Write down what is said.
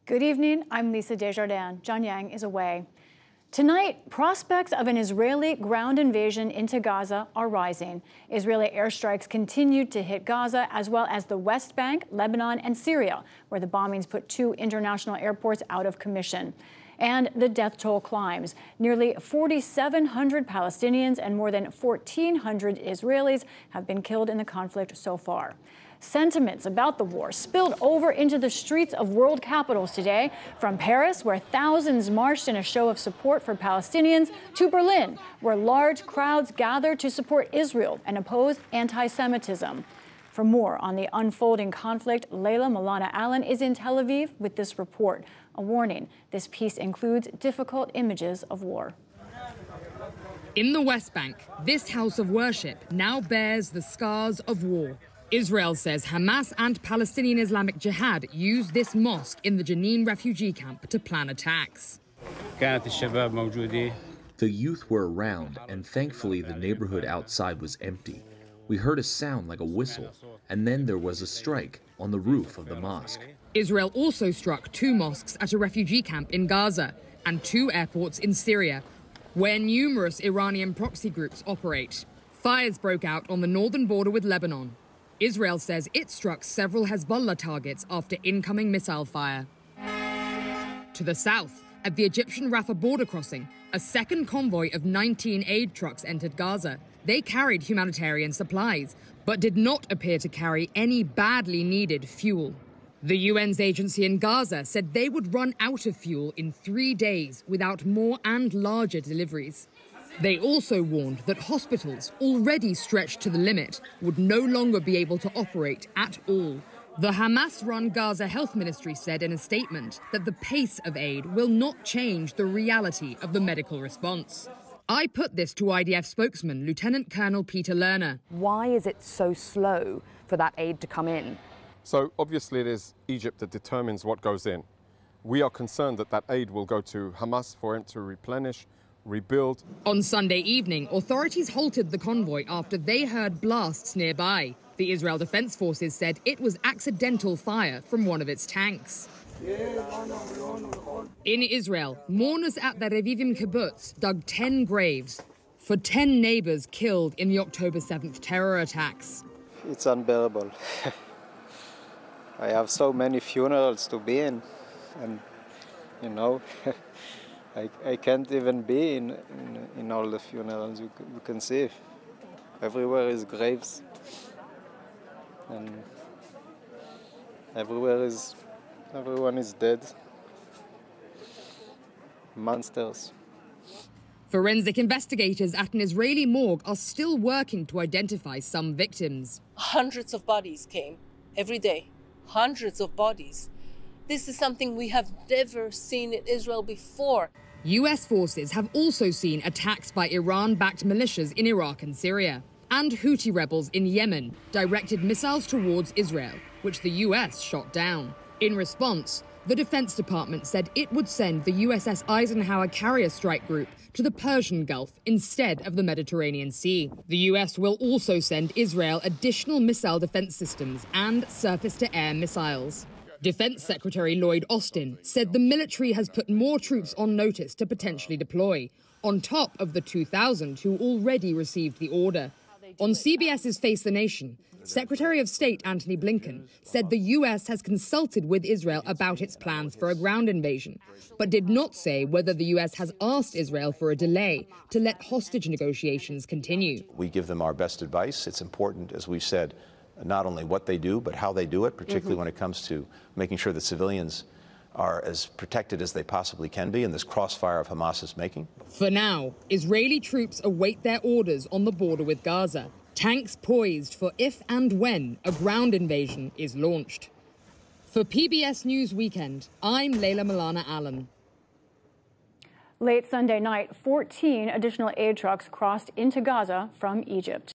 Good evening, I'm Lisa Desjardins. John Yang is away. Tonight, prospects of an Israeli ground invasion into Gaza are rising. Israeli airstrikes continued to hit Gaza, as well as the West Bank, Lebanon, and Syria, where the bombings put 2 international airports out of commission. And the death toll climbs. Nearly 4,700 Palestinians and more than 1,400 Israelis have been killed in the conflict so far. Sentiments about the war spilled over into the streets of world capitals today, from Paris, where thousands marched in a show of support for Palestinians, to Berlin, where large crowds gathered to support Israel and oppose anti-Semitism. For more on the unfolding conflict, Leila Milana Allen is in Tel Aviv with this report. A warning, this piece includes difficult images of war. In the West Bank, this house of worship now bears the scars of war. Israel says Hamas and Palestinian Islamic Jihad used this mosque in the Jenin refugee camp to plan attacks. The youth were around, and thankfully the neighborhood outside was empty. We heard a sound like a whistle, and then there was a strike on the roof of the mosque. Israel also struck 2 mosques at a refugee camp in Gaza and 2 airports in Syria, where numerous Iranian proxy groups operate. Fires broke out on the northern border with Lebanon. Israel says it struck several Hezbollah targets after incoming missile fire. To the south, at the Egyptian Rafah border crossing, a second convoy of 19 aid trucks entered Gaza. They carried humanitarian supplies, but did not appear to carry any badly needed fuel. The UN's agency in Gaza said they would run out of fuel in 3 days without more and larger deliveries. They also warned that hospitals, already stretched to the limit, would no longer be able to operate at all. The Hamas-run Gaza Health Ministry said in a statement that the pace of aid will not change the reality of the medical response. I put this to IDF spokesman Lieutenant Colonel Peter Lerner. Why is it so slow for that aid to come in? So obviously it is Egypt that determines what goes in. We are concerned that that aid will go to Hamas for him to replenish, rebuild. On Sunday evening, authorities halted the convoy after they heard blasts nearby. The Israel Defense Forces said it was accidental fire from one of its tanks. In Israel, mourners at the Revivim kibbutz dug 10 graves for 10 neighbors killed in the October 7th terror attacks. It's unbearable. I have so many funerals to be in, and you know, I can't even be in all the funerals. You can see everywhere is graves, and everyone is dead. Monsters. Forensic investigators at an Israeli morgue are still working to identify some victims. Hundreds of bodies came every day. Hundreds of bodies. This is something we have never seen in Israel before. US forces have also seen attacks by Iran-backed militias in Iraq and Syria. And Houthi rebels in Yemen directed missiles towards Israel, which the US shot down. In response, the Defense Department said it would send the USS Eisenhower carrier strike group to the Persian Gulf instead of the Mediterranean Sea. The US will also send Israel additional missile defense systems and surface-to-air missiles. Defense Secretary Lloyd Austin said the military has put more troops on notice to potentially deploy, on top of the 2,000 who already received the order. On CBS's Face the Nation, Secretary of State Antony Blinken said the US has consulted with Israel about its plans for a ground invasion, but did not say whether the US has asked Israel for a delay to let hostage negotiations continue. We give them our best advice. It's important, as we've said, not only what they do, but how they do it, particularly when it comes to making sure that civilians are as protected as they possibly can be in this crossfire of Hamas is making. For now, Israeli troops await their orders on the border with Gaza. Tanks poised for if and when a ground invasion is launched. For PBS News Weekend, I'm Leila Milana Allen. Late Sunday night, 14 additional aid trucks crossed into Gaza from Egypt.